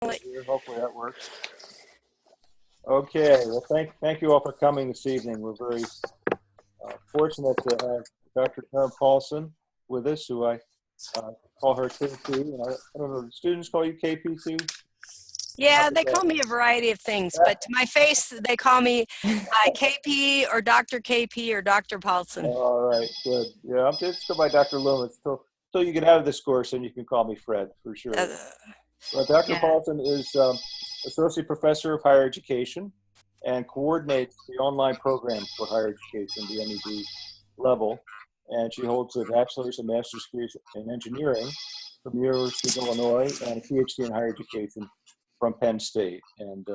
Here. Hopefully that works. Okay, well, thank you all for coming this evening. We're very fortunate to have Dr. Karen Paulson with us, who I call her KP. And I don't know, do students call you KP too? Yeah, they call me a variety of things, but to my face, they call me KP or Dr. KP or Dr. Paulson. All right, good. Yeah, I'm just go by Dr. Loomis till you get out of this course, and you can call me Fred for sure. Dr. Paulson is Associate Professor of Higher Education and coordinates the online program for higher education, the MED level. And she holds a bachelor's and master's degrees in engineering from the University of Illinois and a PhD in higher education from Penn State. And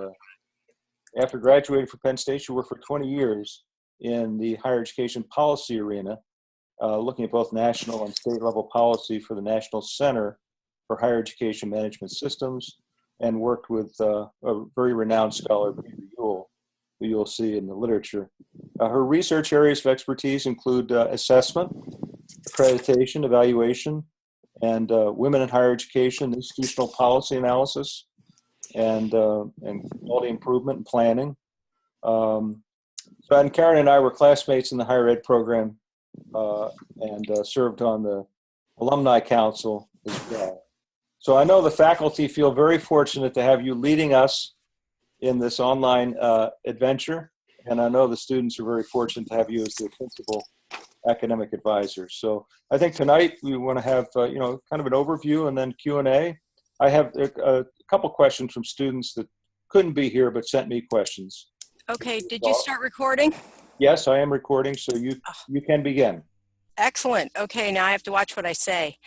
after graduating from Penn State, she worked for 20 years in the higher education policy arena, looking at both national and state level policy for the National Center for Higher Education Management Systems, and worked with a very renowned scholar, Peter Ewell, who you'll see in the literature. Her research areas of expertise include assessment, accreditation, evaluation, and women in higher education, institutional policy analysis, and quality improvement and planning. And Karen and I were classmates in the higher ed program and served on the alumni council as well. So I know the faculty feel very fortunate to have you leading us in this online adventure, and I know the students are very fortunate to have you as their principal academic advisor. So I think tonight we want to have kind of an overview and then Q&A. I have a couple questions from students that couldn't be here but sent me questions. Okay, did you start recording? Yes, I am recording, so you can begin. Excellent. Okay, now I have to watch what I say.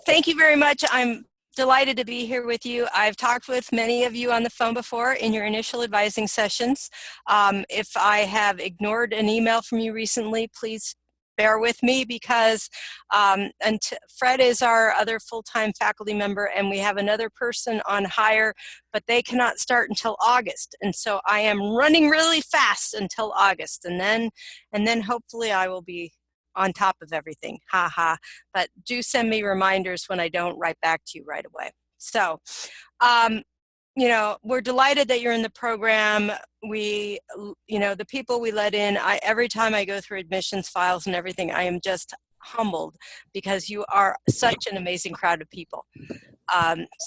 Thank you very much. I'm delighted to be here with you. I've talked with many of you on the phone before in your initial advising sessions. If I have ignored an email from you recently, please bear with me, because Fred is our other full-time faculty member, and we have another person on hire, but they cannot start until August. And so I am running really fast until August, and then hopefully I will be on top of everything, but do send me reminders when I don't write back to you right away. So, we're delighted that you're in the program. We, the people we let in, every time I go through admissions files and everything, I am just humbled, because you are such an amazing crowd of people.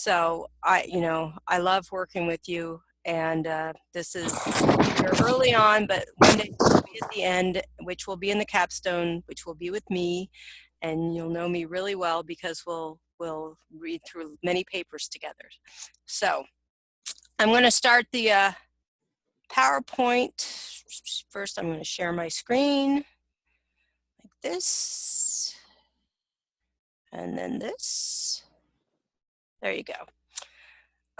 So I love working with you. And you're early on, but one day we'll be at the end, which will be in the capstone, which will be with me, and you'll know me really well because we'll read through many papers together. So I'm going to start the PowerPoint. First, I'm going to share my screen like this, and then this. There you go.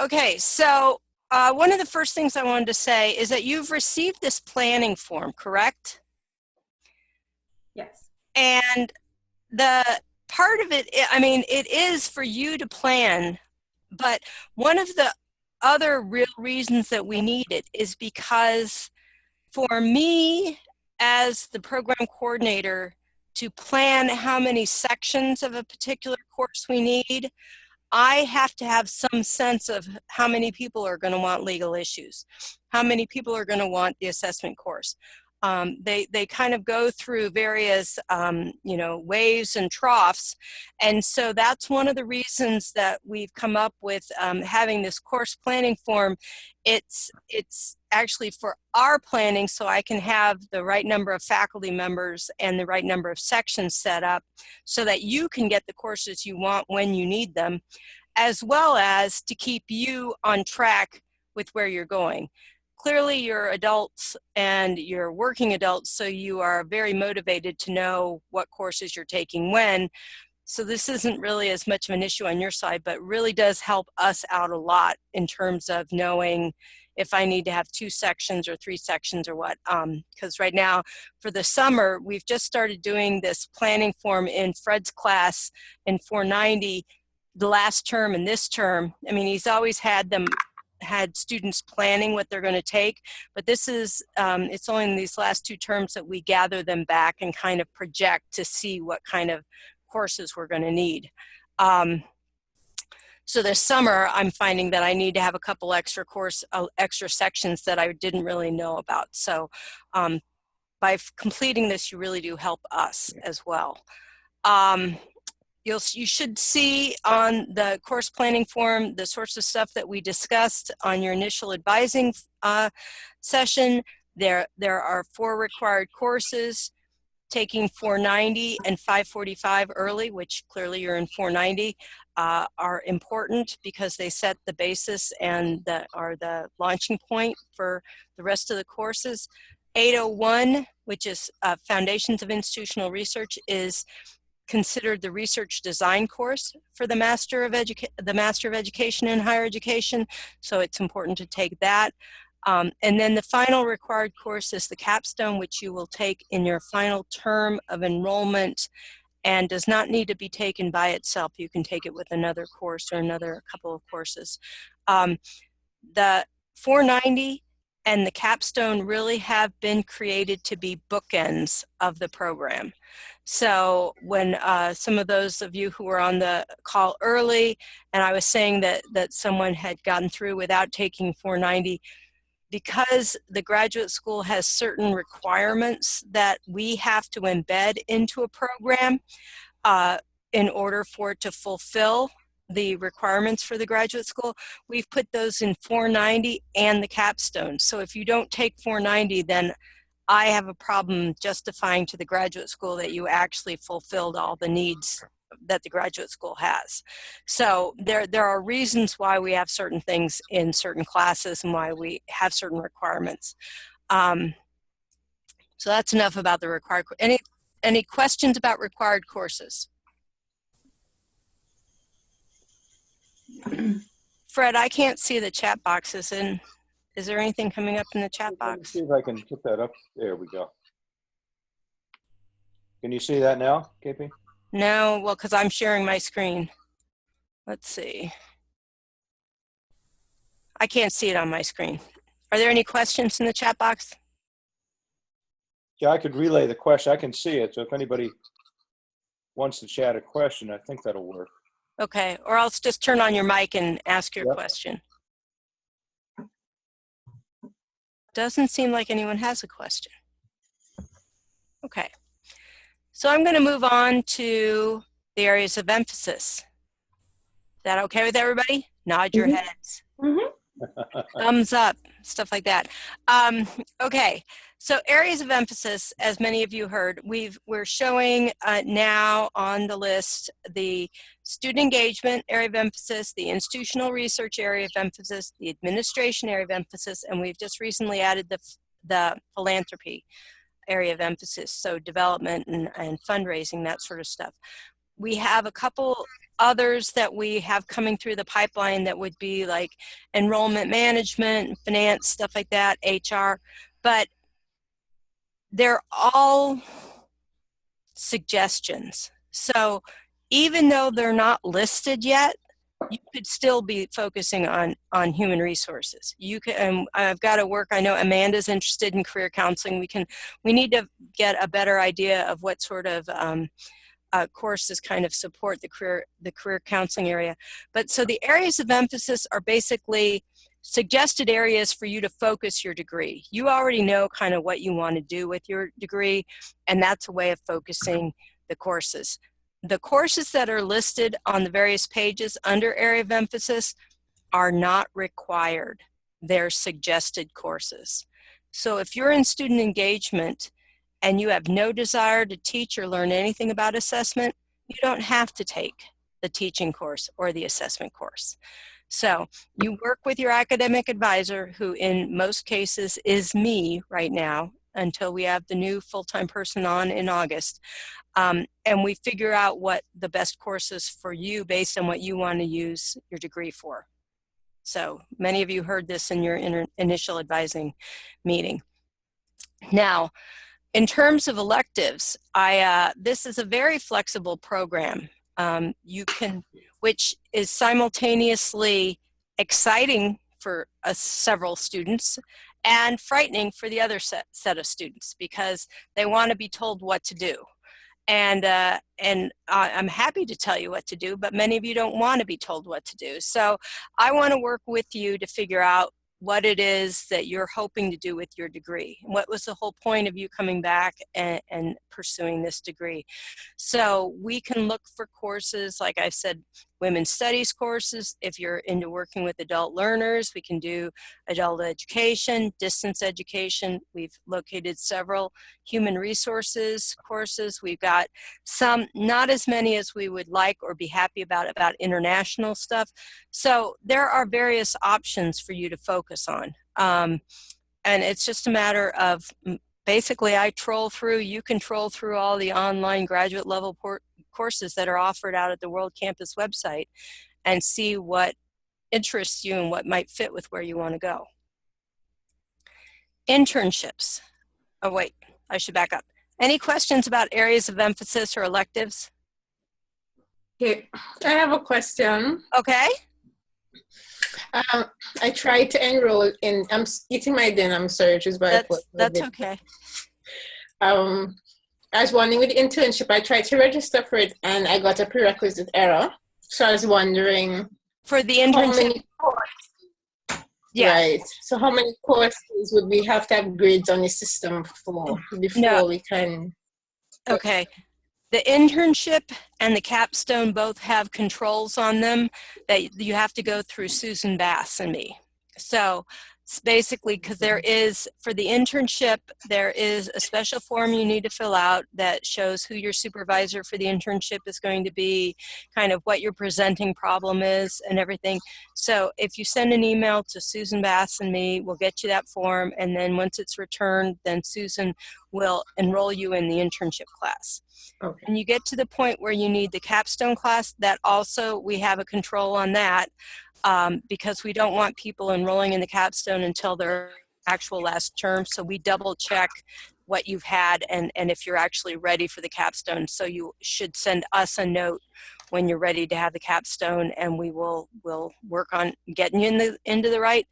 Okay, so one of the first things I wanted to say is that you've received this planning form, correct? Yes. And the part of it, it is for you to plan, but one of the other real reasons that we need it is because for me as the program coordinator to plan how many sections of a particular course we need, I have to have some sense of how many people are going to want legal issues, how many people are going to want the assessment course. They kind of go through various, waves and troughs. And so that's one of the reasons that we've come up with having this course planning form. It's actually for our planning, so I can have the right number of faculty members and the right number of sections set up so that you can get the courses you want when you need them, as well as to keep you on track with where you're going. Clearly, you're adults and you're working adults, so you are very motivated to know what courses you're taking when. So this isn't really as much of an issue on your side, but really does help us out a lot in terms of knowing if I need to have 2 sections or 3 sections or what. Because right now, for the summer, we've just started doing this planning form in Fred's class in 490, the last term and this term. I mean, he's always had students planning what they're going to take, but this is, it's only in these last 2 terms that we gather them back and kind of project to see what kind of courses we're going to need. So this summer, I'm finding that I need to have a couple extra extra sections that I didn't really know about. So by completing this, you really do help us as well. You should see on the course planning form the sorts of stuff that we discussed on your initial advising session. There are 4 required courses. Taking 490 and 545 early, which clearly you're in 490, are important because they set the basis and are the launching point for the rest of the courses. 801, which is Foundations of Institutional Research, is considered the research design course for the Master of Education in Higher Education, so it's important to take that. And then the final required course is the capstone, which you will take in your final term of enrollment and does not need to be taken by itself. You can take it with another course or another couple of courses. The 490 and the capstone really have been created to be bookends of the program. So when some of those of you who were on the call early, and I was saying that someone had gotten through without taking 490, because the graduate school has certain requirements that we have to embed into a program in order for it to fulfill the requirements for the graduate school, we've put those in 490 and the capstone. So if you don't take 490, then I have a problem justifying to the graduate school that you actually fulfilled all the needs that the graduate school has. So there are reasons why we have certain things in certain classes and why we have certain requirements. So that's enough about the required. Any questions about required courses? Fred, I can't see the chat boxes. Is there anything coming up in the chat box? Let me see if I can put that up. There we go. Can you see that now, KP? No, well, because I'm sharing my screen. Let's see. I can't see it on my screen. Are there any questions in the chat box? Yeah, I could relay the question. I can see it. So if anybody wants to chat a question, I think that'll work. Okay, or else just turn on your mic and ask your question. Doesn't seem like anyone has a question. Okay, so I'm going to move on to the areas of emphasis. Is that okay with everybody? Nod your heads. Thumbs up, stuff like that. Okay, so areas of emphasis, as many of you heard, we're showing now on the list the student engagement area of emphasis, the institutional research area of emphasis, the administration area of emphasis, and we've just recently added the philanthropy area of emphasis, so development and fundraising, that sort of stuff. We have a couple others that we have coming through the pipeline that would be like enrollment management, finance, stuff like that, HR, but they're all suggestions. So even though they're not listed yet, you could still be focusing on human resources. You can, I've got to work, I know Amanda's interested in career counseling. We need to get a better idea of what sort of courses kind of support the career counseling area. But so the areas of emphasis are basically suggested areas for you to focus your degree. You already know kind of what you want to do with your degree, and that's a way of focusing the courses. The courses that are listed on the various pages under area of emphasis are not required. They're suggested courses. So if you're in student engagement and you have no desire to teach or learn anything about assessment, you don't have to take the teaching course or the assessment course. So you work with your academic advisor, who in most cases is me right now until we have the new full-time person on in August. And we figure out what the best course is for you based on what you want to use your degree for. So many of you heard this in your initial advising meeting. Now, in terms of electives, this is a very flexible program. Which is simultaneously exciting for several students and frightening for the other set of students because they want to be told what to do. And I'm happy to tell you what to do, but many of you don't want to be told what to do. So I want to work with you to figure out what it is that you're hoping to do with your degree. What was the whole point of you coming back and pursuing this degree? So we can look for courses, like I said, women's studies courses. If you're into working with adult learners, we can do adult education, distance education. We've located several human resources courses. We've got some, not as many as we would like or be happy about international stuff. So there are various options for you to focus on. And it's just a matter of, basically I troll through, you can troll through all the online graduate level courses that are offered out at the World Campus website and see what interests you and what might fit with where you want to go. Internships. Oh wait, I should back up. Any questions about areas of emphasis or electives? Okay, I have a question. Okay. I tried to enroll in, I'm eating my dinner, I'm sorry, which is why that's okay. I was wondering with the internship, I tried to register for it and I got a prerequisite error. So I was wondering. For the internship? Yeah. Right. So how many courses would we have to have grades on the system for before we can? Okay. The internship and the capstone both have controls on them that you have to go through Susan Bass and me. So it's basically, because there is, for the internship, there is a special form you need to fill out that shows who your supervisor for the internship is going to be, kind of what your presenting problem is and everything. So if you send an email to Susan Bass and me, we'll get you that form, and then once it's returned, then Susan will enroll you in the internship class. Okay. And you get to the point where you need the capstone class, that also we have a control on that. Because we don't want people enrolling in the capstone until their actual last term. So we double check what you've had and if you're actually ready for the capstone. So you should send us a note when you're ready to have the capstone, and we'll work on getting you into the right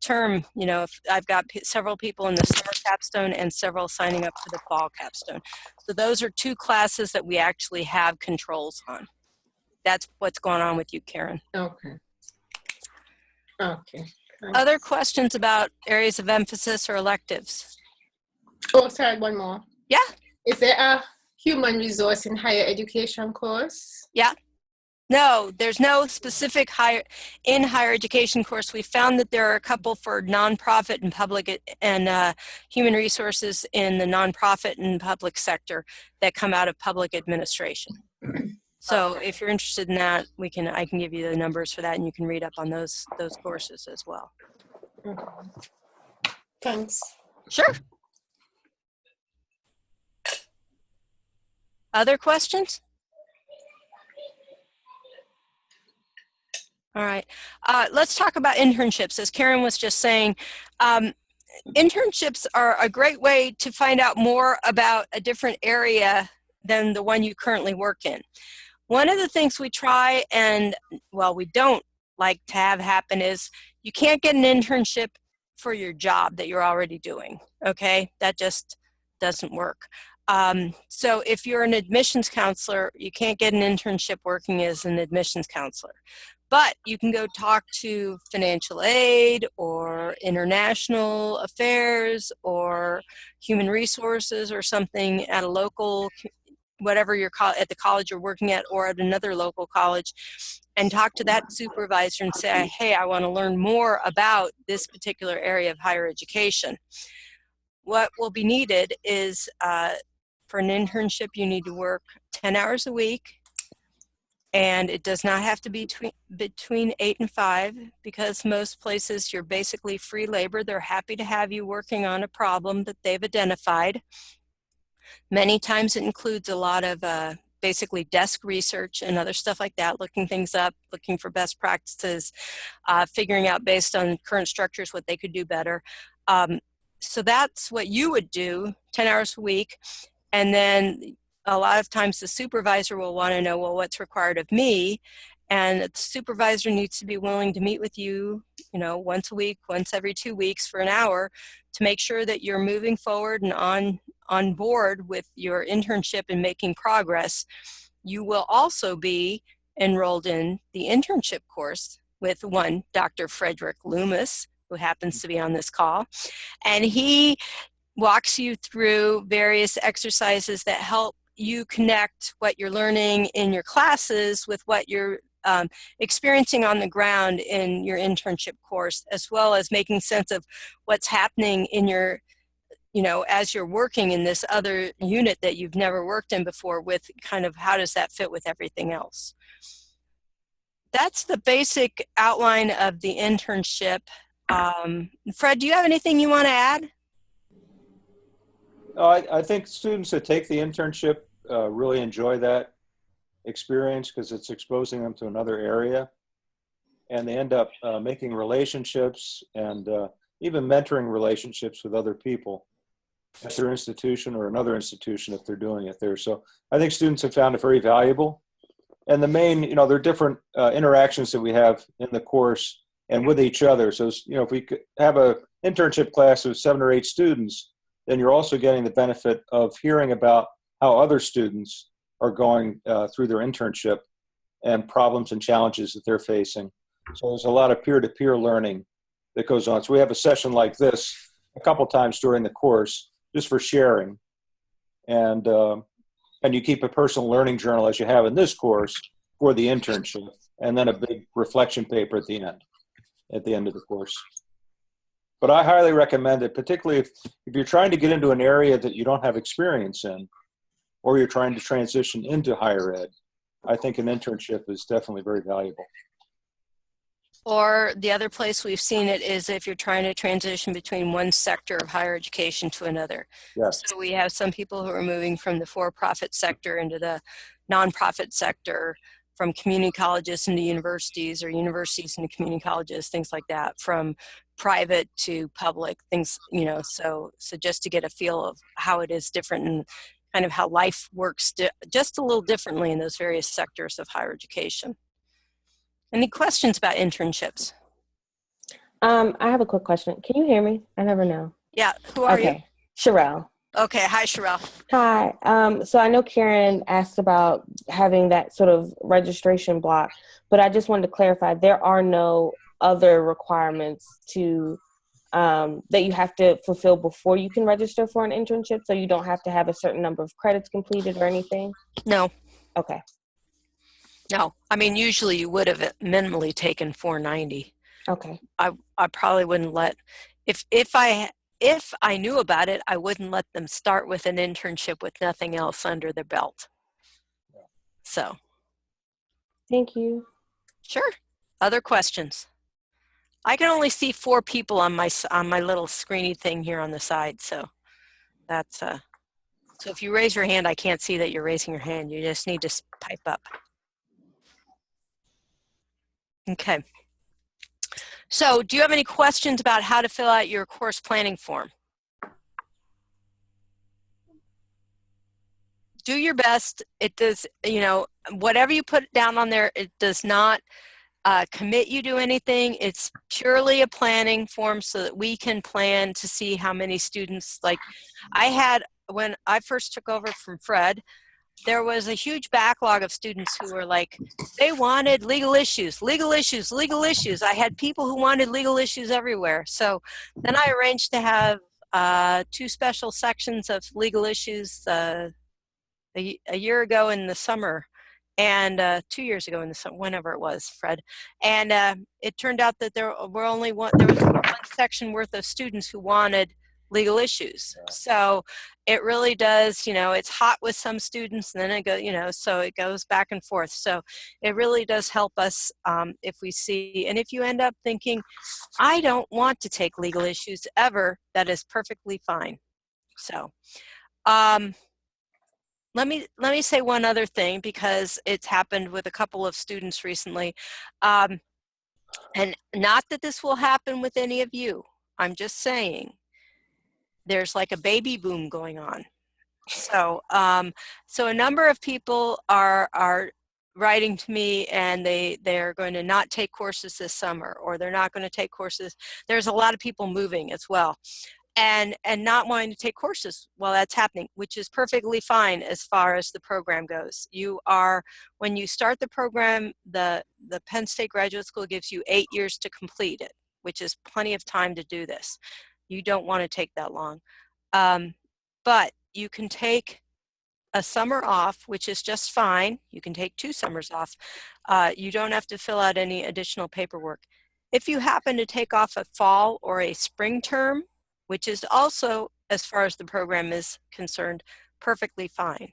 term. You know, if I've got several people in the summer capstone and several signing up for the fall capstone. So those are two classes that we actually have controls on. That's what's going on with you, Karen. Okay. Okay. Other questions about areas of emphasis or electives? Oh, sorry, one more. Yeah. Is there a human resource in higher education course? Yeah. No, there's no specific higher education course. We found that there are a couple for nonprofit and public and human resources in the nonprofit and public sector that come out of public administration. So if you're interested in that, I can give you the numbers for that, and you can read up on those courses as well. Okay. Thanks. Sure. Other questions? All right. Let's talk about internships. As Karen was just saying, internships are a great way to find out more about a different area than the one you currently work in. One of the things we try and, well, we don't like to have happen is you can't get an internship for your job that you're already doing, okay? That just doesn't work. So if you're an admissions counselor, you can't get an internship working as an admissions counselor. But you can go talk to financial aid or international affairs or human resources or something at a local, whatever you're at the college you're working at or at another local college, and talk to that supervisor and say, hey, I want to learn more about this particular area of higher education. What will be needed is for an internship, you need to work 10 hours a week, and it does not have to be between 8 and 5, because most places you're basically free labor. They're happy to have you working on a problem that they've identified. Many times it includes a lot of basically desk research and other stuff like that, looking things up, looking for best practices, figuring out based on current structures what they could do better. So that's what you would do, 10 hours a week. And then a lot of times the supervisor will want to know, well, what's required of me? and the supervisor needs to be willing to meet with you, once a week, once every 2 weeks for an hour to make sure that you're moving forward and on board with your internship and making progress. You will also be enrolled in the internship course with one Dr. Frederick Loomis, who happens to be on this call, and he walks you through various exercises that help you connect what you're learning in your classes with what you're experiencing on the ground in your internship course, as well as making sense of what's happening in your, as you're working in this other unit that you've never worked in before, with kind of how does that fit with everything else. That's the basic outline of the internship. Fred, do you have anything you want to add? I think students that take the internship really enjoy that experience because it's exposing them to another area, and they end up making relationships and even mentoring relationships with other people at their institution or another institution if they're doing it there. So I think students have found it very valuable. And the main, there are different interactions that we have in the course and with each other. So, if we could have an internship class of 7 or 8 students, then you're also getting the benefit of hearing about how other students are going through their internship and problems and challenges that they're facing. So there's a lot of peer-to-peer learning that goes on. So we have a session like this a couple times during the course just for sharing. And you keep a personal learning journal as you have in this course for the internship, and then a big reflection paper at the end of the course. But I highly recommend it, particularly if you're trying to get into an area that you don't have experience in, or you're trying to transition into higher ed. I think an internship is definitely very valuable. Or the other place we've seen it is if you're trying to transition between one sector of higher education to another. Yes. So we have some people who are moving from the for-profit sector into the nonprofit sector, from community colleges into universities, or universities into community colleges, things like that, from private to public, things, so just to get a feel of how it is different and kind of how life works just a little differently in those various sectors of higher education. Any questions about internships? I have a quick question. Can you hear me? I never know. Yeah, who are you? Sherelle. Okay, hi Sherelle. Hi. So I know Karen asked about having that sort of registration block, but I just wanted to clarify, there are no other requirements that you have to fulfill before you can register for an internship, so you don't have to have a certain number of credits completed or anything? No. Okay. No, I mean, usually you would have minimally taken 490. Okay. I probably wouldn't if I knew about it, I wouldn't let them start with an internship with nothing else under their belt. So. Thank you. Sure. Other questions? I can only see 4 people on my little screeny thing here on the side, so that's so if you raise your hand, I can't see that you're raising your hand. You just need to pipe up. Okay. So do you have any questions about how to fill out your course planning form? Do your best. It does, whatever you put down on there, it does not commit you to anything. It's purely a planning form so that we can plan to see how many students, like I had, when I first took over from Fred, there was a huge backlog of students who were like, they wanted legal issues, legal issues, legal issues. I had people who wanted legal issues everywhere. So then I arranged to have 2 special sections of legal issues a year ago in the summer, and 2 years ago in the summer, whenever it was, Fred. And it turned out that there was one section worth of students who wanted legal issues. So it really does, it's hot with some students, and then it goes, so it goes back and forth. So it really does help us if we see, and if you end up thinking, I don't want to take legal issues ever, that is perfectly fine. So let me say one other thing, because it's happened with a couple of students recently. And not that this will happen with any of you. I'm just saying there's like a baby boom going on. So so a number of people are writing to me and they're going to not take courses this summer, or they're not going to take courses. There's a lot of people moving as well, and not wanting to take courses while that's happening, which is perfectly fine as far as the program goes. When you start the program, the Penn State Graduate School gives you 8 years to complete it, which is plenty of time to do this. You don't want to take that long. But you can take a summer off, which is just fine. You can take 2 summers off. You don't have to fill out any additional paperwork. If you happen to take off a fall or a spring term, which is also, as far as the program is concerned, perfectly fine.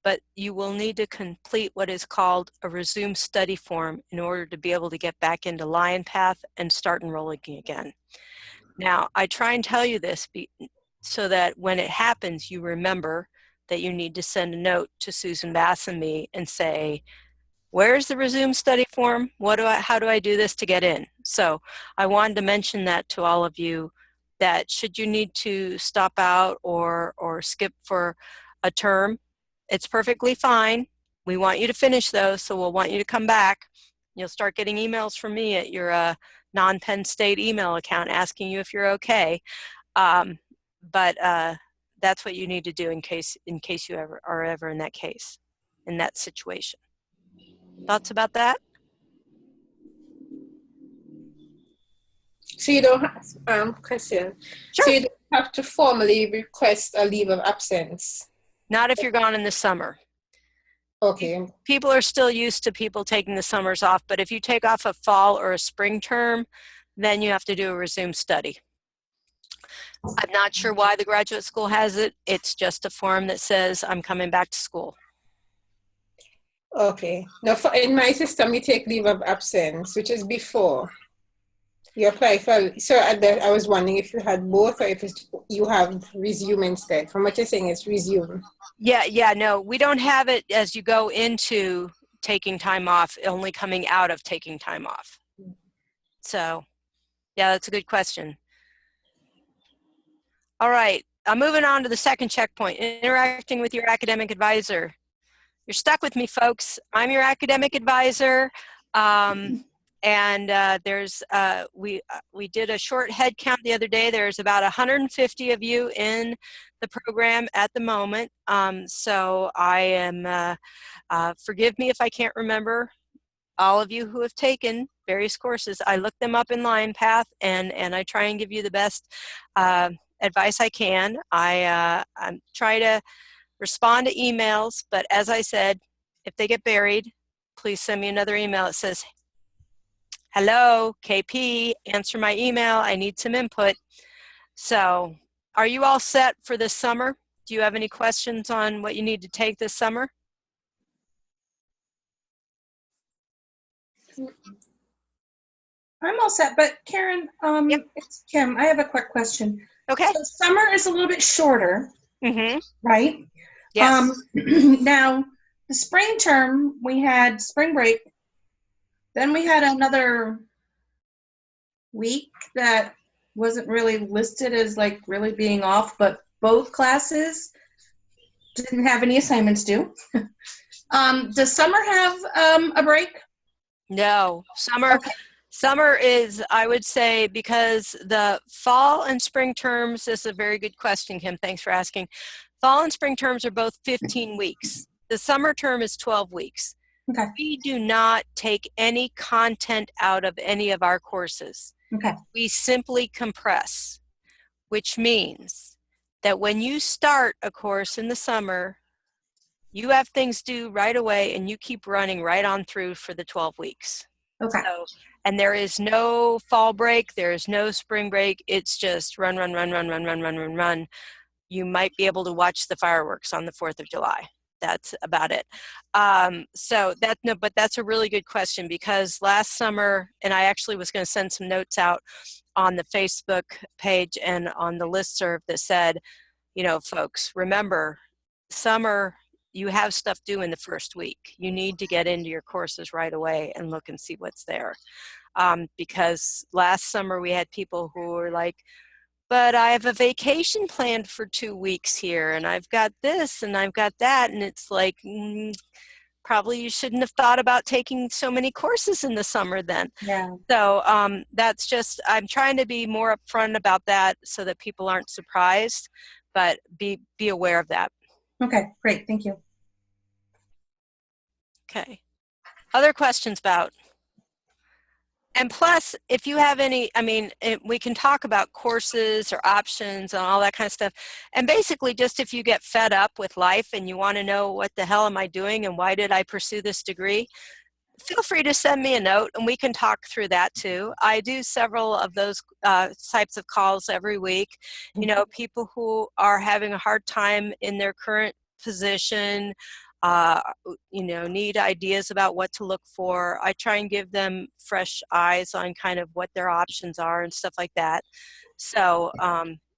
But you will need to complete what is called a resume study form in order to be able to get back into Lion Path and start enrolling again. Now, I try and tell you this so that when it happens, you remember that you need to send a note to Susan Bass and me and say, where's the resume study form? How do I do this to get in? So I wanted to mention that to all of you, that should you need to stop out or skip for a term, it's perfectly fine. We want you to finish those, so we'll want you to come back. You'll start getting emails from me at your non-Penn State email account asking you if you're okay. But that's what you need to do in case you are ever in that situation. Thoughts about that? So you don't have, question. Sure. So you don't have to formally request a leave of absence? Not if you're gone in the summer. Okay. People are still used to people taking the summers off, but if you take off a fall or a spring term, then you have to do a resume study. I'm not sure why the graduate school has it. It's just a form that says, I'm coming back to school. Okay. Now, in my system, you take leave of absence, which is before you apply for. So I was wondering if you had both, or if you have resume instead. From what you're saying, it's resume. Yeah, no, we don't have it as you go into taking time off, only coming out of taking time off. So, yeah, that's a good question. All right, I'm moving on to the second checkpoint, interacting with your academic advisor. You're stuck with me, folks. I'm your academic advisor. And we did a short head count the other day. There's about 150 of you in the program at the moment. So I am, forgive me if I can't remember all of you who have taken various courses. I look them up in Lion Path, and I try and give you the best advice I can. I try to respond to emails, but as I said, if they get buried, please send me another email. It says, hello, KP, answer my email. I need some input. So, are you all set for this summer? Do you have any questions on what you need to take this summer? I'm all set, but Karen, Yep. It's Kim. I have a quick question. Okay. So summer is a little bit shorter, right? Yes. Now, the spring term, we had spring break. Then we had another week that wasn't really listed as like really being off, but both classes didn't have any assignments due. Does summer have a break? No, summer is, I would say, because the fall and spring terms is a very good question, Kim. Thanks for asking. Fall and spring terms are both 15 weeks. The summer term is 12 weeks. Okay. We do not take any content out of any of our courses. Okay. We simply compress, which means that when you start a course in the summer, you have things due right away and you keep running right on through for the 12 weeks. Okay. So, and there is no fall break, there is no spring break. It's just run. You might be able to watch the fireworks on the 4th of July. That's about it. But that's a really good question, because last summer, and I actually was going to send some notes out on the Facebook page and on the listserv that said, folks, remember, summer, you have stuff due in the first week. You need to get into your courses right away and look and see what's there. Because last summer we had people who were like, but I have a vacation planned for 2 weeks here, and I've got this and I've got that. And it's like, probably you shouldn't have thought about taking so many courses in the summer then. Yeah. So that's just, I'm trying to be more upfront about that so that people aren't surprised, but be aware of that. Okay, great. Thank you. Okay. Other questions about? And plus, if you have any, I mean, we can talk about courses or options and all that kind of stuff. And basically, just if you get fed up with life and you want to know what the hell am I doing and why did I pursue this degree, feel free to send me a note and we can talk through that too. I do several of those types of calls every week. You know, people who are having a hard time in their current position, you know, need ideas about what to look for. I try and give them fresh eyes on kind of what their options are and stuff like that. So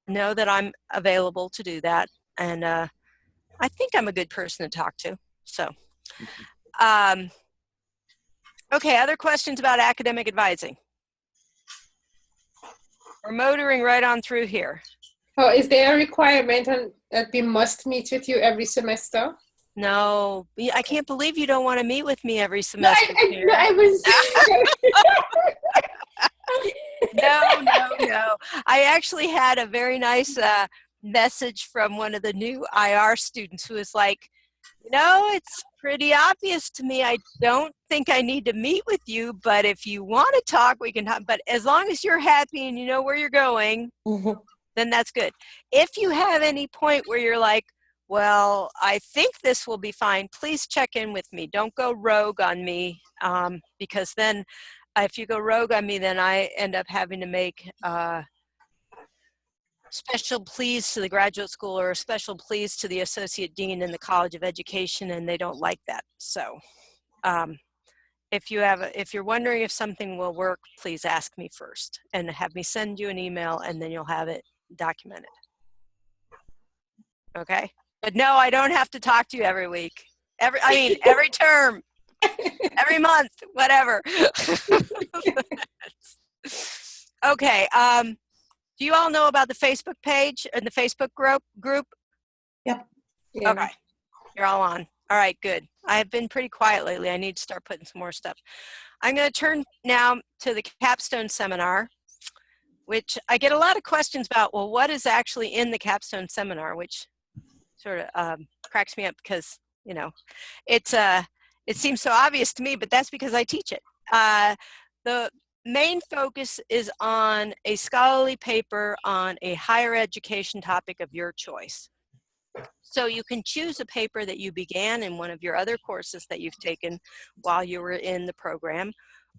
know that I'm available to do that. And I think I'm a good person to talk to. So, okay, other questions about academic advising? We're motoring right on through here. Oh, is there a requirement that we must meet with you every semester? No, I can't believe you don't want to meet with me every semester. No, I was. No. I actually had a very nice message from one of the new IR students who was like, you know, it's pretty obvious to me. I don't think I need to meet with you, but if you want to talk, we can talk. But as long as you're happy and you know where you're going, then that's good. If you have any point where you're like, well, I think this will be fine, please check in with me. Don't go rogue on me, because then if you go rogue on me, then I end up having to make special pleas to the graduate school or a special pleas to the associate dean in the College of Education, and they don't like that. So if you're wondering if something will work, please ask me first and have me send you an email, and then you'll have it documented. Okay? But no, I don't have to talk to you every week. Every term, every month, whatever. Okay. Do you all know about the Facebook page and the Facebook group? Yep. Yeah. Okay. You're all on. All right, good. I have been pretty quiet lately. I need to start putting some more stuff. I'm going to turn now to the capstone seminar, which I get a lot of questions about, well, what is actually in the capstone seminar, which sort of cracks me up because, you know, it seems so obvious to me, but that's because I teach it. The main focus is on a scholarly paper on a higher education topic of your choice. So you can choose a paper that you began in one of your other courses that you've taken while you were in the program,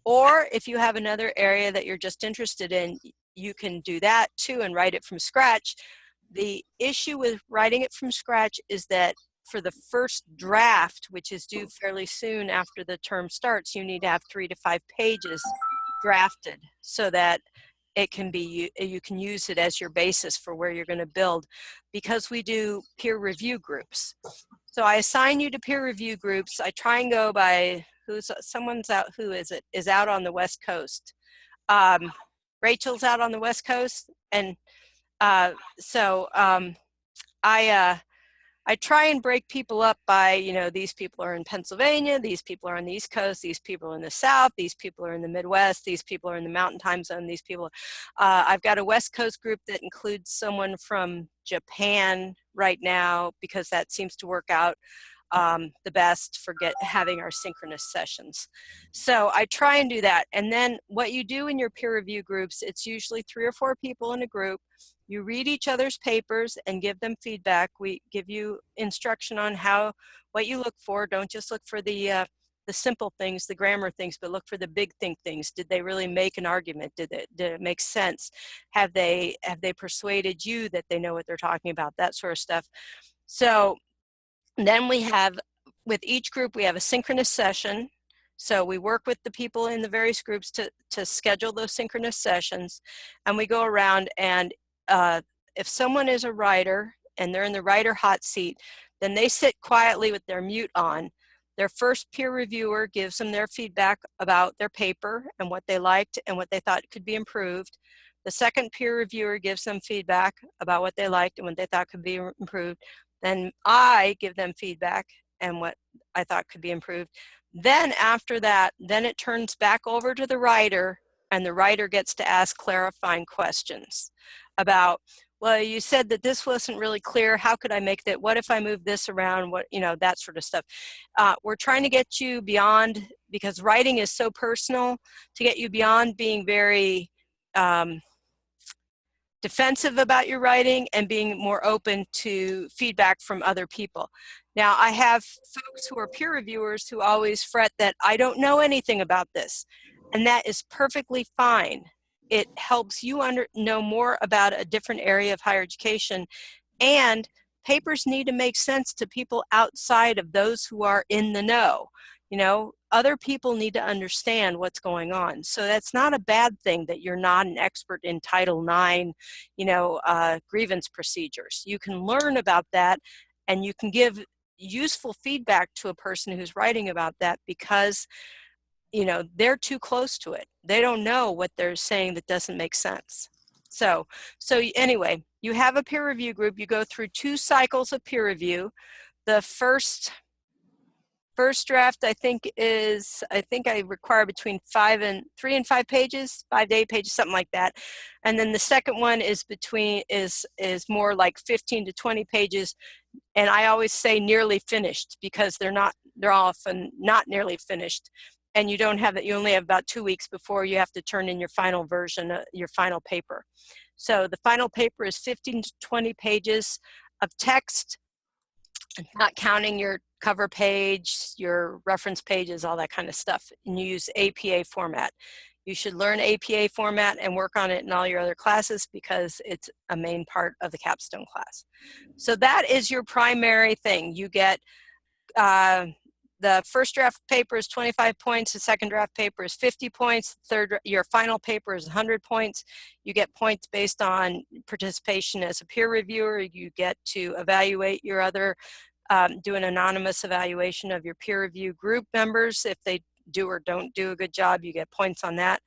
or if you have another area that you're just interested in, you can do that too and write it from scratch. The issue with writing it from scratch is that for the first draft, which is due fairly soon after the term starts, you need to have 3 to 5 pages drafted so that it can be, you can use it as your basis for where you're going to build, because we do peer review groups. So I assign you to peer review groups. I try and go by someone's out, who is it, is out on the West Coast. Rachel's out on the West Coast, and I try and break people up by, you know, these people are in Pennsylvania, these people are on the East Coast, these people are in the South, these people are in the Midwest, these people are in the Mountain Time Zone, these people. I've got a West Coast group that includes someone from Japan right now, because that seems to work out the best for having our synchronous sessions. So I try and do that. And then what you do in your peer review groups, it's usually 3 or 4 people in a group. You read each other's papers and give them feedback. We give you instruction on what you look for. Don't just look for the simple things, the grammar things, but look for the big things. Did they really make an argument? Did it make sense? Have they persuaded you that they know what they're talking about? That sort of stuff. So then with each group, we have a synchronous session. So we work with the people in the various groups to schedule those synchronous sessions. And we go around, and if someone is a writer and they're in the writer hot seat, then they sit quietly with their mute on. Their first peer reviewer gives them their feedback about their paper and what they liked and what they thought could be improved. The second peer reviewer gives them feedback about what they liked and what they thought could be improved. Then I give them feedback and what I thought could be improved. Then after that, then it turns back over to the writer, and the writer gets to ask clarifying questions about, well, you said that this wasn't really clear. How could I make that? What if I move this around? What, that sort of stuff. We're trying to get you beyond, because writing is so personal, to get you beyond being very defensive about your writing and being more open to feedback from other people. Now, I have folks who are peer reviewers who always fret that I don't know anything about this, and that is perfectly fine. It helps you know more about a different area of higher education, and papers need to make sense to people outside of those who are in the know. Other people need to understand what's going on. So that's not a bad thing that you're not an expert in Title IX, grievance procedures. You can learn about that, and you can give useful feedback to a person who's writing about that, because they're too close to it. They don't know what they're saying that doesn't make sense. So anyway, you have a peer review group. You go through 2 cycles of peer review. The first draft, I think I require between 3 and 5 pages, 5 to 8 pages, something like that. And then the second one is more like 15 to 20 pages. And I always say nearly finished, because they're often not nearly finished. And you only have about 2 weeks before you have to turn in your final version, your final paper. So the final paper is 15 to 20 pages of text, not counting your cover page, your reference pages, all that kind of stuff. And you use APA format. You should learn APA format and work on it in all your other classes, because it's a main part of the capstone class. So that is your primary thing. You get the first draft paper is 25 points, the second draft paper is 50 points, your final paper is 100 points. You get points based on participation as a peer reviewer. You get to evaluate your other, do an anonymous evaluation of your peer review group members. If they do or don't do a good job, you get points on that.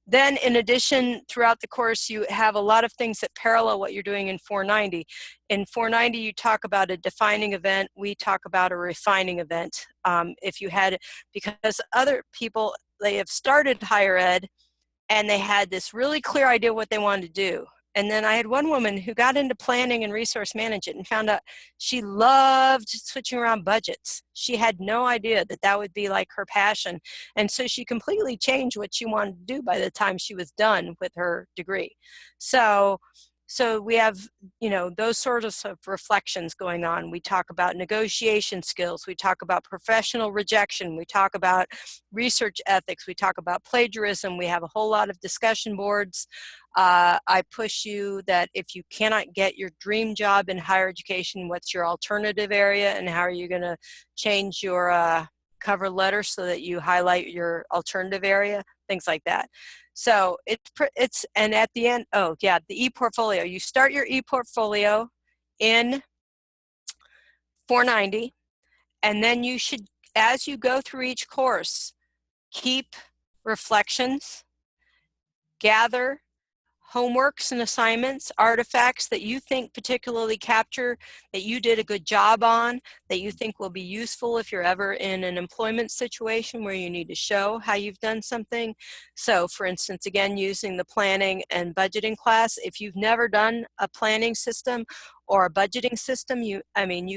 Then in addition, throughout the course, you have a lot of things that parallel what you're doing in 490. In 490, you talk about a defining event. We talk about a refining event. Because other people, they have started higher ed, and they had this really clear idea what they wanted to do. And then I had one woman who got into planning and resource management and found out she loved switching around budgets. She had no idea that that would be like her passion. And so she completely changed what she wanted to do by the time she was done with her degree. So we have, those sorts of reflections going on. We talk about negotiation skills. We talk about professional rejection. We talk about research ethics. We talk about plagiarism. We have a whole lot of discussion boards. I push you that if you cannot get your dream job in higher education, what's your alternative area, and how are you going to change your cover letter so that you highlight your alternative area, things like that. So and at the end, the e-portfolio. You start your e-portfolio in 490, and then you should, as you go through each course, keep reflections, gather homeworks and assignments, artifacts that you think particularly capture, that you did a good job on, that you think will be useful if you're ever in an employment situation where you need to show how you've done something. So for instance, again, using the planning and budgeting class, if you've never done a planning system or a budgeting system, you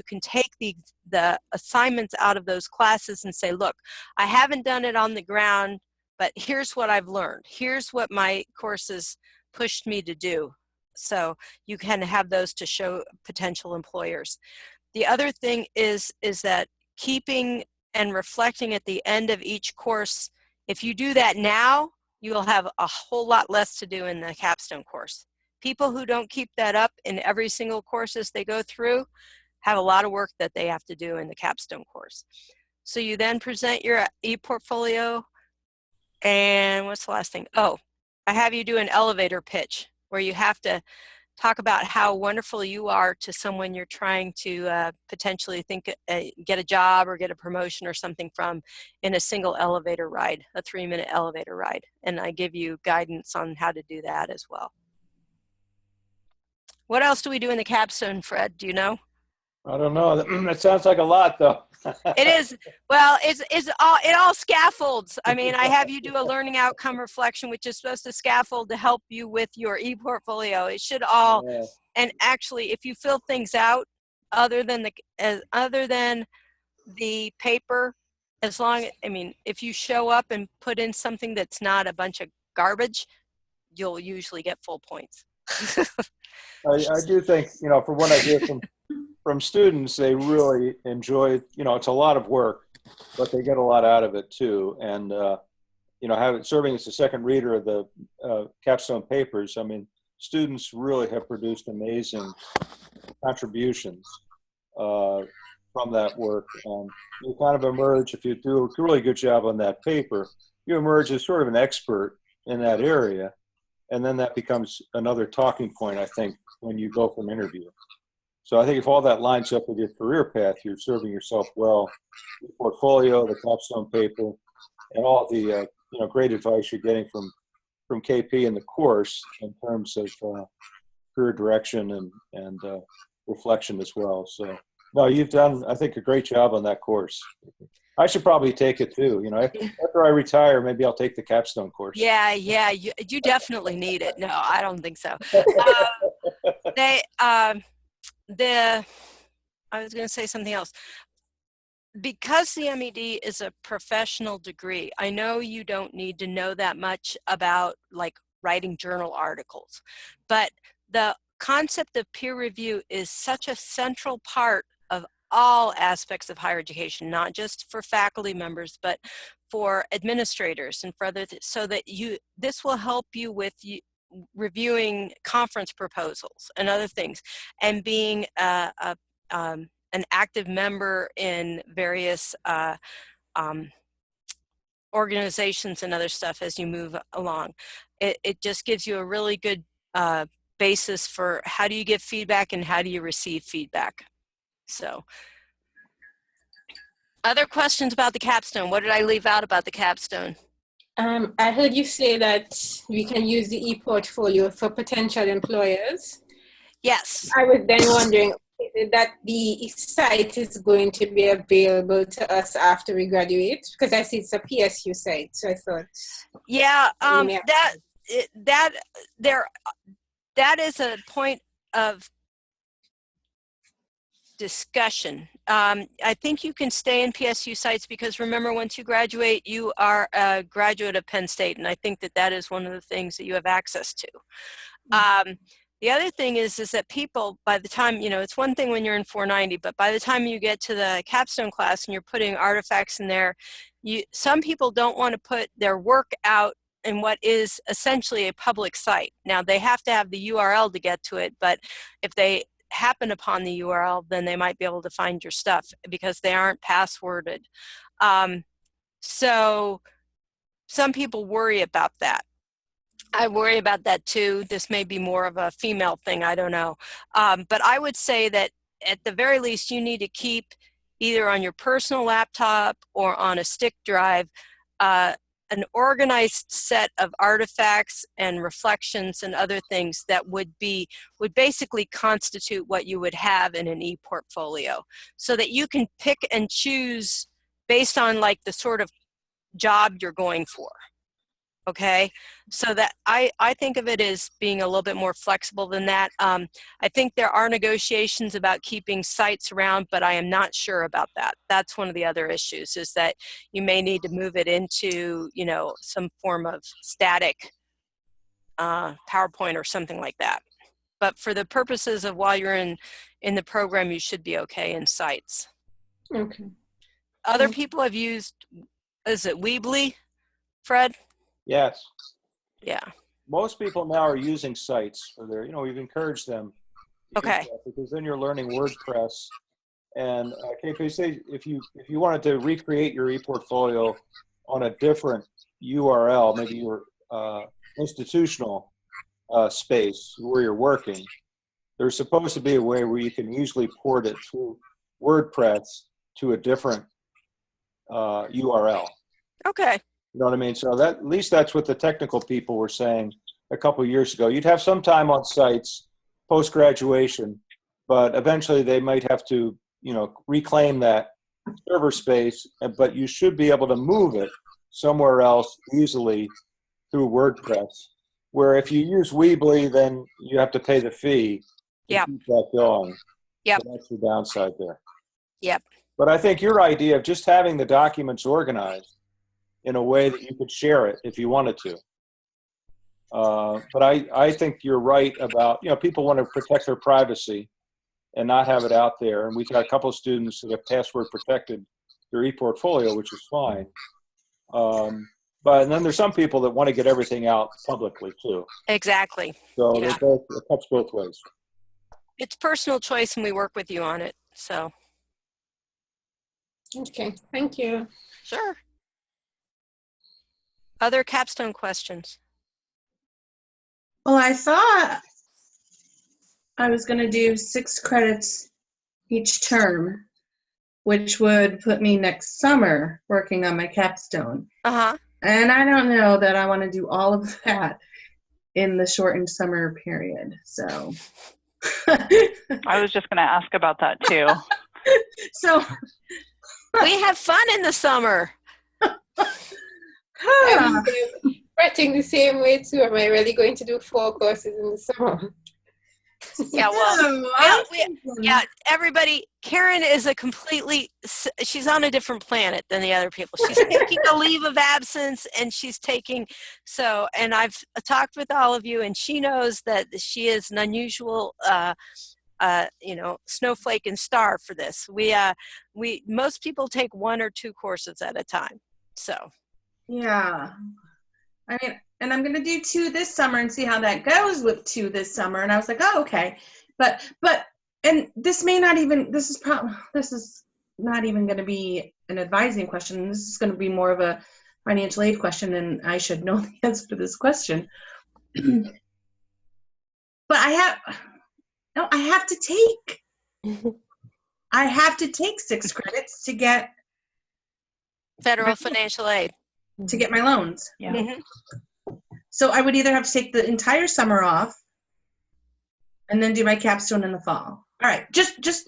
can take the assignments out of those classes and say, look, I haven't done it on the ground, but here's what I've learned. Here's what my courses pushed me to do. So you can have those to show potential employers. The other thing is that keeping and reflecting at the end of each course, if you do that now, you will have a whole lot less to do in the capstone course. People who don't keep that up in every single courses they go through have a lot of work that they have to do in the capstone course. So you then present your e-portfolio, and what's the last thing? I have you do an elevator pitch where you have to talk about how wonderful you are to someone you're trying to potentially get a job or get a promotion or something from in a single elevator ride, a 3-minute elevator ride. And I give you guidance on how to do that as well. What else do we do in the capstone, Fred? Do you know? I don't know. That sounds like a lot, though. It is, well, it all scaffolds. I mean, I have you do a learning outcome reflection, which is supposed to scaffold to help you with your e-portfolio. It should all, Yeah. and actually, if you fill things out other than the paper, I mean, if you show up and put in something that's not a bunch of garbage, you'll usually get full points. I do think, from what I hear from students, they really enjoy, it's a lot of work, but they get a lot out of it too. And, serving as the second reader of the capstone papers, I mean, students really have produced amazing contributions from that work. And you kind of emerge, if you do a really good job on that paper, you emerge as sort of an expert in that area. And then that becomes another talking point, I think, when you go for an interview. So I think if all that lines up with your career path, you're serving yourself well. Your portfolio, the capstone paper, and all the great advice you're getting from KP in the course in terms of career direction and reflection as well. So no, you've done, I think, a great job on that course. I should probably take it too. After I retire, maybe I'll take the capstone course. Yeah, you definitely need it. No, I don't think so. I was going to say something else. Because the M.Ed. is a professional degree, I know you don't need to know that much about like writing journal articles, but the concept of peer review is such a central part of all aspects of higher education, not just for faculty members, but for administrators and for others, so that this will help you with reviewing conference proposals and other things, and being an active member in various organizations and other stuff as you move along. It just gives you a really good basis for how do you give feedback and how do you receive feedback. So, other questions about the capstone? What did I leave out about the capstone? I heard you say that we can use the e-portfolio for potential employers. Yes. I was then wondering that the site is going to be available to us after we graduate, because I see it's a PSU site, so I thought. Yeah, that is a point of discussion. I think you can stay in PSU sites because remember, once you graduate, you are a graduate of Penn State, and I think that is one of the things that you have access to. The other thing is that people, by the time, it's one thing when you're in 490, but by the time you get to the capstone class and you're putting artifacts in there, some people don't want to put their work out in what is essentially a public site. Now, they have to have the URL to get to it, but if they happen upon the URL, then they might be able to find your stuff because they aren't passworded. So some people worry about that. I worry about that too. This may be more of a female thing, I don't know. But I would say that at the very least, you need to keep either on your personal laptop or on a stick drive an organized set of artifacts and reflections and other things that would basically constitute what you would have in an e-portfolio, so that you can pick and choose based on like the sort of job you're going for. Okay, so that I think of it as being a little bit more flexible than that. I think there are negotiations about keeping sites around, but I am not sure about that. That's one of the other issues, is that you may need to move it into, some form of static PowerPoint or something like that. But for the purposes of while you're in the program, you should be okay in sites. Okay. Other people have used, is it Weebly, Fred? Yes. Yeah. Most people now are using sites for their, we've encouraged them. Okay. Because then you're learning WordPress. And KP, say if you wanted to recreate your ePortfolio on a different URL, maybe your institutional space where you're working, there's supposed to be a way where you can easily port it through WordPress to a different URL. Okay. You know what I mean? So that, at least that's what the technical people were saying a couple of years ago. You'd have some time on sites post-graduation, but eventually they might have to, reclaim that server space, but you should be able to move it somewhere else easily through WordPress. Where if you use Weebly, then you have to pay the fee to keep that going. Yep. So that's the downside there. Yep. But I think your idea of just having the documents organized in a way that you could share it if you wanted to. But I think you're right about, people want to protect their privacy and not have it out there. And we've got a couple of students that have password protected their ePortfolio, which is fine. But then there's some people that want to get everything out publicly too. Exactly. So Yeah. it cuts both ways. It's personal choice, and we work with you on it. So. Okay, thank you. Sure. Other capstone questions? Well, I thought I was going to do 6 credits each term, which would put me next summer working on my capstone. Uh-huh. And I don't know that I want to do all of that in the shortened summer period. So I was just going to ask about that too. So we have fun in the summer. I'm writing the same way too. Am I really going to do 4 courses in the summer? Yeah, well, yeah, everybody, Karen is she's on a different planet than the other people. She's taking a leave of absence, and and I've talked with all of you, and she knows that she is an unusual, snowflake and star for this. Most people take 1 or 2 courses at a time, so. Yeah. I mean, and I'm going to do 2 this summer and see how that goes with 2 this summer. And I was like, oh, okay. And this is not even going to be an advising question. This is going to be more of a financial aid question, and I should know the answer to this question. But I have to take 6 credits to get federal financial aid. To get my loans. Yeah. Mm-hmm. So I would either have to take the entire summer off and then do my capstone in the fall. All right,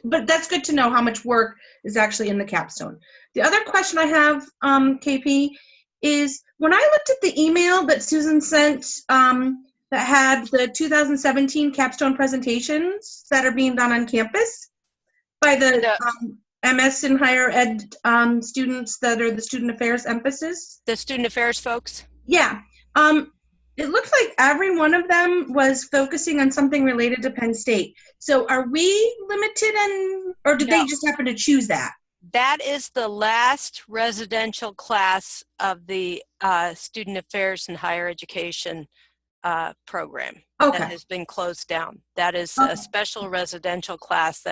but that's good to know how much work is actually in the capstone. The other question I have, KP, is when I looked at the email that Susan sent that had the 2017 capstone presentations that are being done on campus by the MS in higher ed students that are the student affairs emphasis. The student affairs folks? Yeah. It looks like every one of them was focusing on something related to Penn State. So are we limited or did they just happen to choose that? That is the last residential class of the student affairs and higher education program that has been closed down. That is a special residential class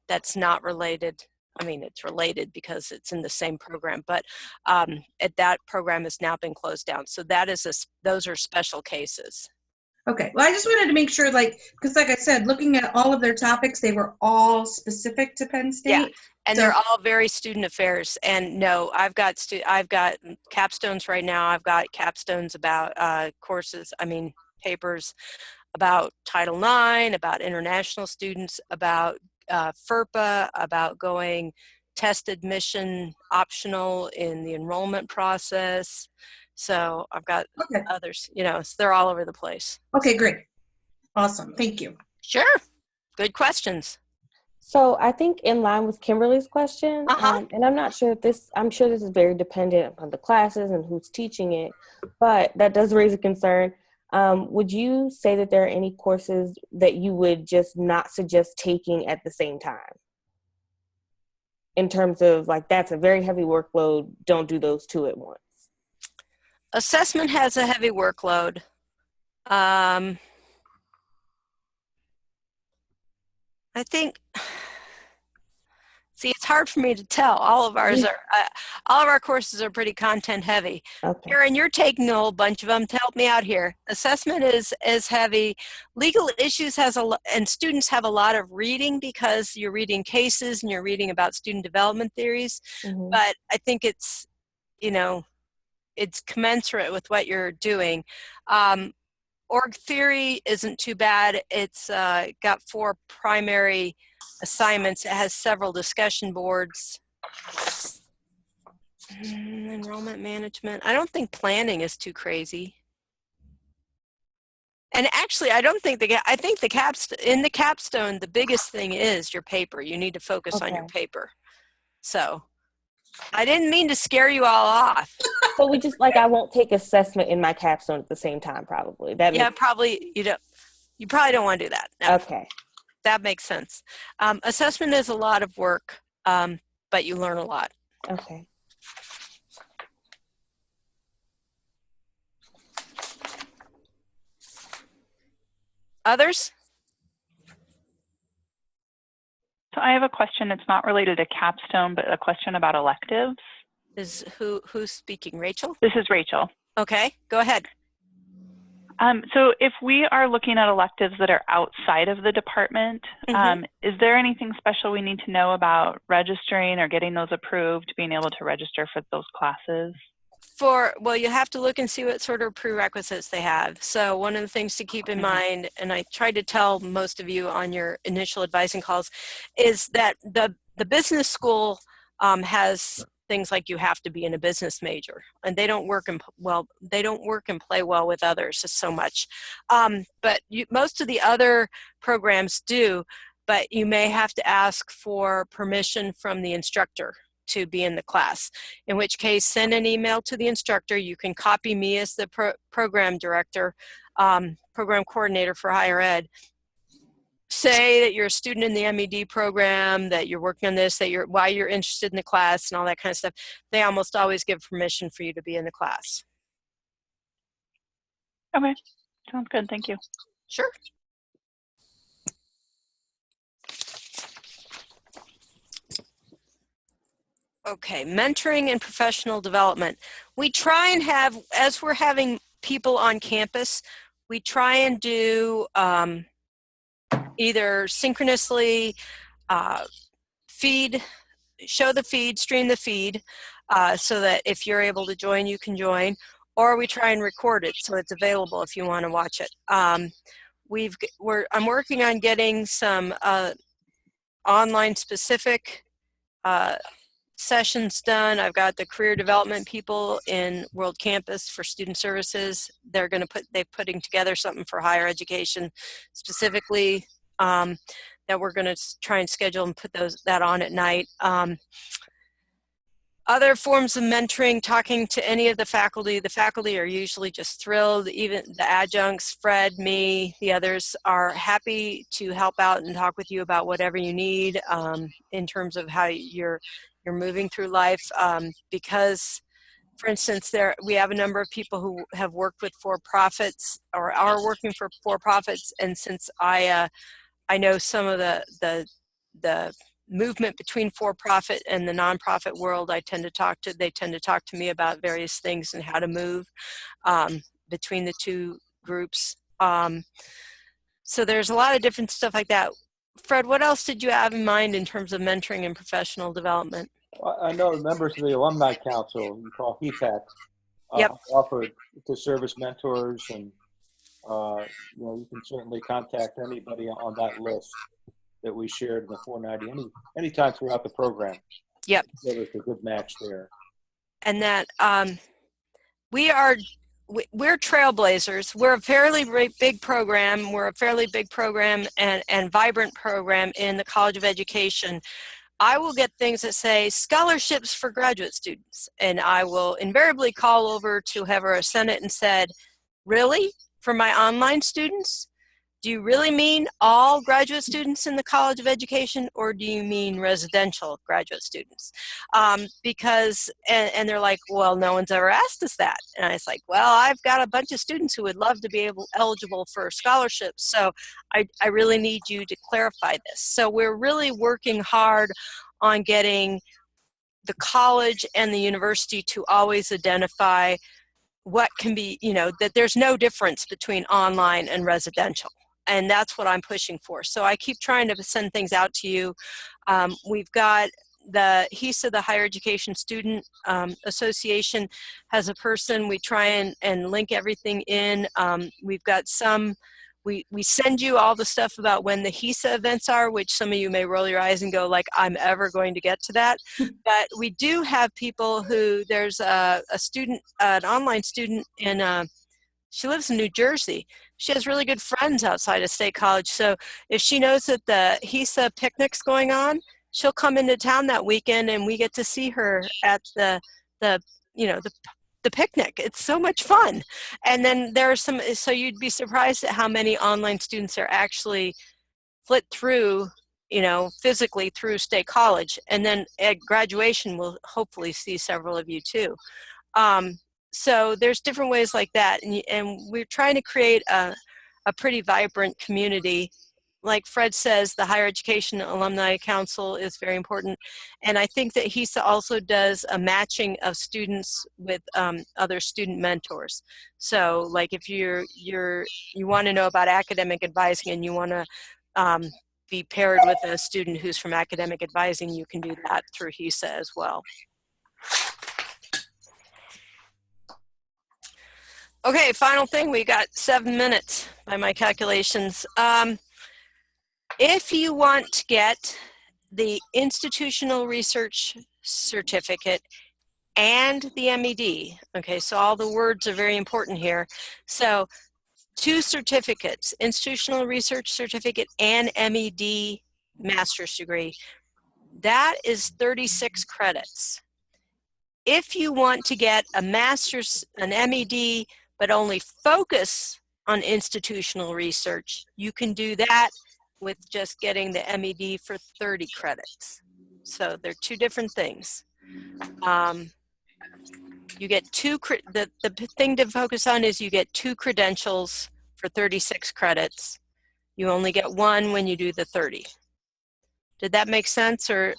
that's not related. I mean, it's related because it's in the same program, but that program has now been closed down. So those are special cases. Okay. Well, I just wanted to make sure, because like I said, looking at all of their topics, they were all specific to Penn State. Yeah, and they're all very student affairs. And no, I've got capstones right now. I've got capstones about papers about Title IX, about international students, about FERPA, about going test admission optional in the enrollment process. So I've got others, they're all over the place. Okay, great. Awesome. Thank you. Sure. Good questions. So I think in line with Kimberly's question, and I'm not sure I'm sure this is very dependent upon the classes and who's teaching it, but that does raise a concern. Would you say that there are any courses that you would just not suggest taking at the same time? In terms of that's a very heavy workload, don't do those 2 at once. Assessment has a heavy workload. I think, see, it's hard for me to tell. All of our courses are pretty content heavy. Okay. Karen, you're taking a whole bunch of them to help me out here. Assessment is heavy. Legal issues and students have a lot of reading because you're reading cases and you're reading about student development theories. Mm-hmm. But I think it's commensurate with what you're doing. Org theory isn't too bad. It's got 4 primary assignments. It has several discussion boards. Enrollment management. I don't think planning is too crazy. And actually, I don't think I think in the capstone, the biggest thing is your paper. You need to focus on your paper. So I didn't mean to scare you all off. So we just I won't take assessment in my capstone at the same time, probably. Probably you don't. You probably don't want to do that. No. Okay. That makes sense. Assessment is a lot of work, but you learn a lot. Okay. Others? So I have a question. It's not related to capstone, but a question about electives. Who's speaking? Rachel? This is Rachel. Okay, go ahead. So if we are looking at electives that are outside of the department, is there anything special we need to know about registering or getting those approved, being able to register for those classes? Well, you have to look and see what sort of prerequisites they have. So one of the things to keep in mind, and I tried to tell most of you on your initial advising calls, is that the business school has things like you have to be in a business major, and they don't work and play well with others so much. But most of the other programs do, but you may have to ask for permission from the instructor to be in the class, in which case send an email to the instructor. You can copy me as the program director, program coordinator for higher ed. Say that you're a student in the M.Ed program, that you're working on this, why you're interested in the class and all that kind of stuff. They almost always give permission for you to be in the class. Okay, sounds good, thank you. Sure. Okay, mentoring and professional development. We try and have, as we're having people on campus, we try and do either synchronously show the feed, stream the feed, so that if you're able to join, you can join, or we try and record it so it's available if you want to watch it. I'm working on getting some online specific sessions done. I've got the career development people in World Campus for Student Services. They're putting together something for higher education specifically that we're going to try and schedule and put that on at night. Other forms of mentoring, talking to any of the faculty. The faculty are usually just thrilled. Even the adjuncts, Fred, me, the others are happy to help out and talk with you about whatever you need in terms of how you're moving through life. Because, for instance, we have a number of people who have worked with for-profits or are working for for-profits, and since I know some of the movement between for-profit and the nonprofit world, they tend to talk to me about various things and how to move between the two groups. So there's a lot of different stuff like that. Fred, what else did you have in mind in terms of mentoring and professional development? I know members of the Alumni Council, you call HEPAC, offered to service mentors, and you can certainly contact anybody on that list that we shared in the 490 anytime throughout the program. Yep. So there's a good match there. And that we're trailblazers. We're a fairly big program. We're a fairly big program and vibrant program in the College of Education. I will get things that say scholarships for graduate students, and I will invariably call over to whoever sent it and said, really? For my online students? Do you really mean all graduate students in the College of Education, or do you mean residential graduate students? Because they're like, well, no one's ever asked us that. And I was like, well, I've got a bunch of students who would love to be eligible for scholarships, so I really need you to clarify this. So we're really working hard on getting the college and the university to always identify what can be, that there's no difference between online and residential. And that's what I'm pushing for. So I keep trying to send things out to you. We've got the HESA, the Higher Education Student Association, has a person. We try and link everything in. We've got some we send you all the stuff about when the HESA events are, which some of you may roll your eyes and go like, I'm ever going to get to that. But we do have people who, there's a student, an online student in, she lives in New Jersey. She has really good friends outside of State College. So if she knows that the HESA picnic's going on, she'll come into town that weekend and we get to see her at the picnic. It's so much fun. And then there are some, so you'd be surprised at how many online students are actually flit through, physically through State College. And then at graduation, we'll hopefully see several of you too. So there's different ways like that. And we're trying to create a pretty vibrant community. Like Fred says, the Higher Education Alumni Council is very important. And I think that HESA also does a matching of students with other student mentors. So like if you want to know about academic advising and you want to be paired with a student who's from academic advising, you can do that through HESA as well. Okay, final thing, we got 7 minutes by my calculations. If you want to get the institutional research certificate and the M.Ed, okay, so all the words are very important here. So 2 certificates, institutional research certificate and M.Ed master's degree, that is 36 credits. If you want to get a master's, an M.Ed, but only focus on institutional research, you can do that with just getting the M.Ed for 30 credits. So they're 2 different things. You get 2, the thing to focus on is you get 2 credentials for 36 credits. You only get 1 when you do the 30. Did that make sense or?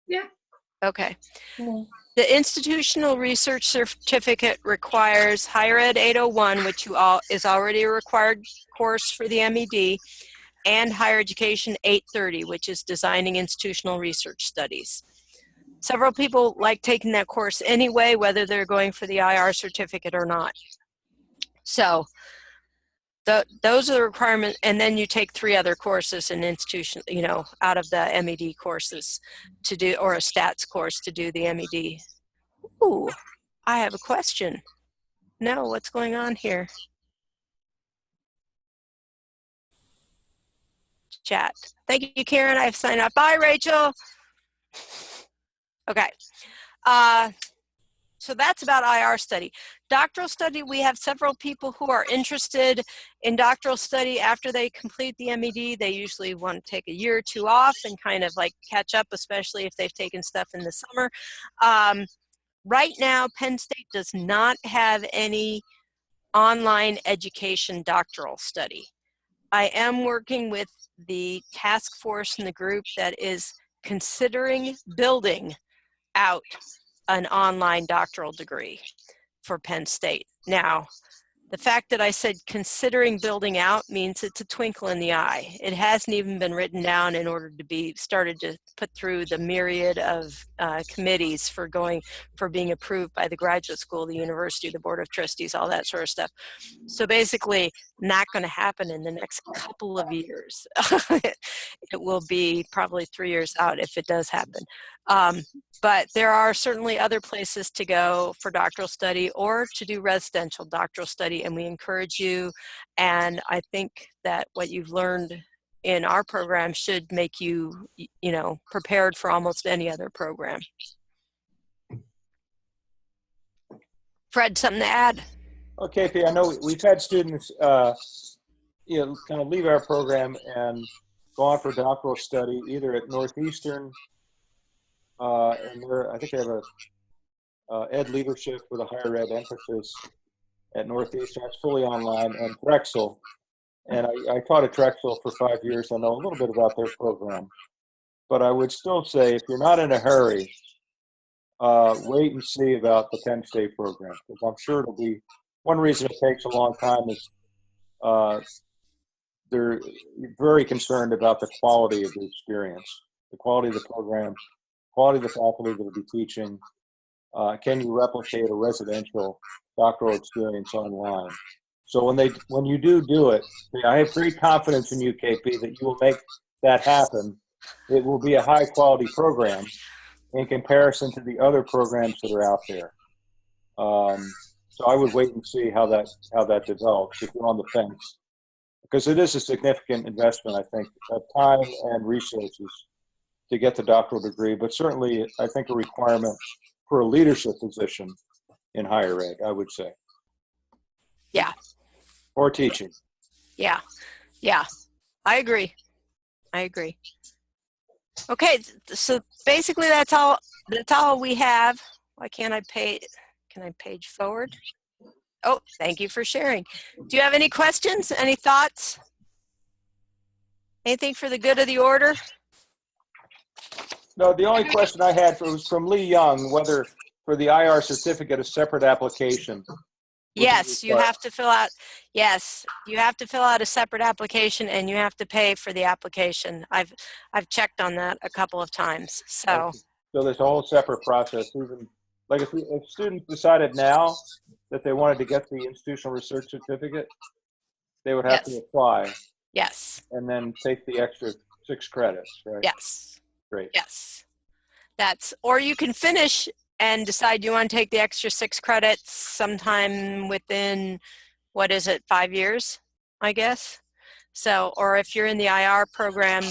Yeah. Okay. Yeah. The institutional research certificate requires Higher Ed 801, which is already a required course for the M.Ed, and Higher Education 830, which is designing institutional research studies. Several people like taking that course anyway, whether they're going for the IR certificate or not. So those are the requirements, and then you take 3 other courses in institution, out of the M.Ed courses to do, or a stats course to do the M.Ed. Ooh, I have a question. No, what's going on here? Chat. Thank you, Karen. I've signed up. Bye, Rachel. Okay. So that's about IR study. Doctoral study, we have several people who are interested in doctoral study after they complete the M.Ed. They usually want to take a year or 2 off and kind of like catch up, especially if they've taken stuff in the summer. Right now, Penn State does not have any online education doctoral study. I am working with the task force and the group that is considering building out an online doctoral degree for Penn State. Now, the fact that I said considering building out means it's a twinkle in the eye. It hasn't even been written down in order to be started to put through the myriad of committees for being approved by the graduate school, the university, the board of trustees, all that sort of stuff. So basically not going to happen in the next couple of years. It will be probably 3 years out if it does happen. But there are certainly other places to go for doctoral study or to do residential doctoral study, and we encourage you. And I think that what you've learned in our program should make you, prepared for almost any other program. Fred, something to add? Okay, P, I know we've had students, kind of leave our program and go on for doctoral study either at Northeastern, and I think they have a ed leadership with a higher ed emphasis at Northeastern. It's fully online, and Drexel. And I taught at Drexel for 5 years. I know a little bit about their program. But I would still say if you're not in a hurry, wait and see about the Penn State program, because I'm sure it'll be, one reason it takes a long time is they're very concerned about the quality of the experience, the quality of the program, quality of the faculty that will be teaching. Can you replicate a residential doctoral experience online. So when you do it, I have great confidence in you, KP, that you will make that happen. It will be a high quality program in comparison to the other programs that are out there. So I would wait and see how that develops if you're on the fence, because it is a significant investment, I think, of time and resources to get the doctoral degree, but certainly I think a requirement for a leadership position in higher ed, I would say. Yeah. Or teaching. Yeah. Yeah. I agree. Okay, so basically that's all we have. Why can't I can I page forward? Oh, thank you for sharing. Do you have any questions? Any thoughts? Anything for the good of the order? No, the only question I had was from Lee Young, whether for the IR certificate, a separate application. Yes, you have to fill out. Yes, you have to fill out a separate application, and you have to pay for the application. I've checked on that a couple of times. So there's a whole separate process. Even like if students decided now that they wanted to get the institutional research certificate, they would have to apply. Yes. And then take the extra 6 credits, right? Yes. Great. Yes. Or you can finish and decide you want to take the extra 6 credits sometime within, 5 years, I guess. So, or if you're in the IR program,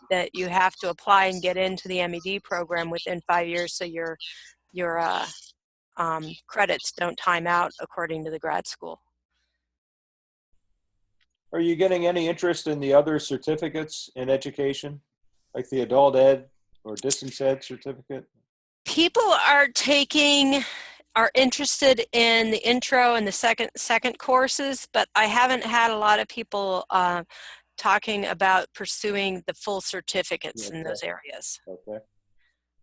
that you have to apply and get into the M.Ed program within 5 years, so your credits don't time out according to the grad school. Are you getting any interest in the other certificates in education, like the adult ed or distance ed certificate? People are interested in the intro and the second courses, but I haven't had a lot of people talking about pursuing the full certificates in those areas. Okay.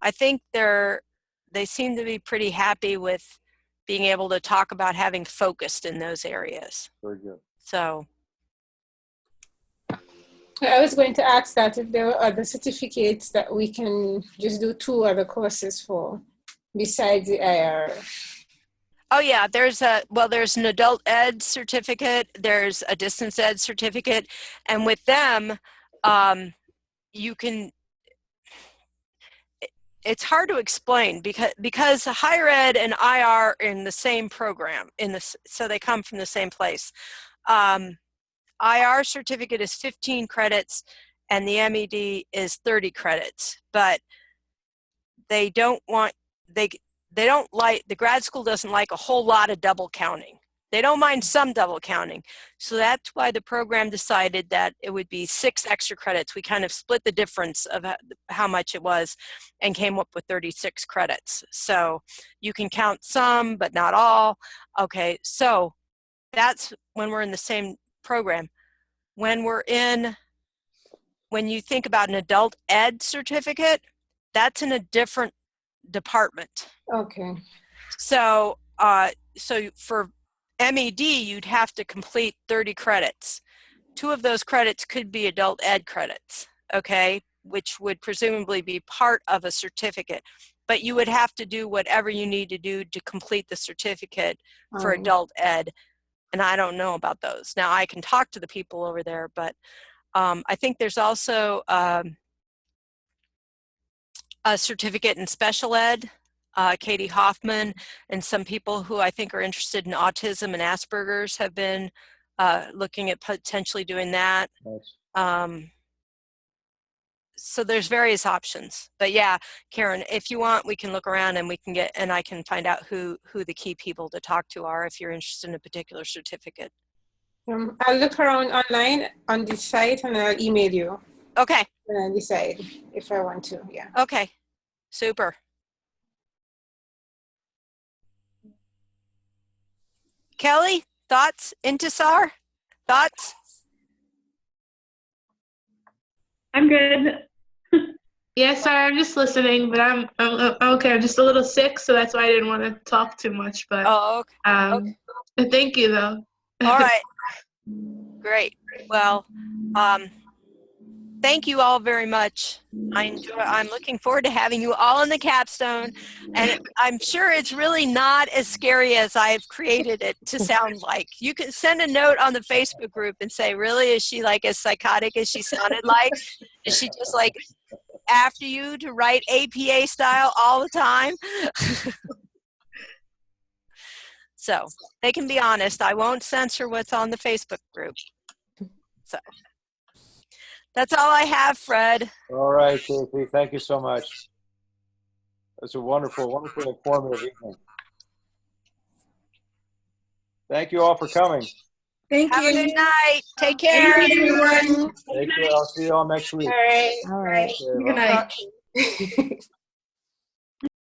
I think they seem to be pretty happy with being able to talk about having focused in those areas. Very good. So I was going to ask that if there are other certificates that we can just do 2 other courses for besides the IR. Oh yeah, there's an adult ed certificate, there's a distance ed certificate, and with them, you can, it's hard to explain because higher ed and IR are in the same program, so they come from the same place. IR certificate is 15 credits and the M.Ed is 30 credits, but they don't like, the grad school doesn't like a whole lot of double counting. They don't mind some double counting. So that's why the program decided that it would be 6 extra credits. We kind of split the difference of how much it was and came up with 36 credits. So you can count some, but not all. Okay, so that's when we're in the same program. When you think about an adult ed certificate, that's in a different department. Okay. So for M.Ed, you'd have to complete 30 credits. 2 of those credits could be adult ed credits, okay, which would presumably be part of a certificate. But you would have to do whatever you need to do to complete the certificate for adult ed. And I don't know about those. Now, I can talk to the people over there, but I think there's also a certificate in special ed. Katie Hoffman and some people who I think are interested in autism and Asperger's have been looking at potentially doing that. Nice. So there's various options. But yeah, Karen, if you want, we can look around and I can find out who the key people to talk to are if you're interested in a particular certificate. I'll look around online on this site and I'll email you. Okay. And I'll decide if I want to, yeah. Okay, super. Kelly, thoughts? Intisar, thoughts? I'm good. Yeah, sorry, I'm just listening, but I'm okay. I'm just a little sick, so that's why I didn't want to talk too much. But okay. Thank you though. All right, great. Well, thank you all very much. I'm looking forward to having you all in the capstone, and I'm sure it's really not as scary as I've created it to sound like. You can send a note on the Facebook group and say, really, is she like as psychotic as she sounded like? Is she just like after you to write APA style all the time? So they can be honest. I won't censor what's on the Facebook group. So that's all I have, Fred. All right, Casey. Thank you so much. That's a wonderful, wonderful informative evening. Thank you all for coming. Thank Have you. a good night. Take care. Thank you, everyone. Take care. I'll see you all next week. All right. All right. Okay, Good bye. night.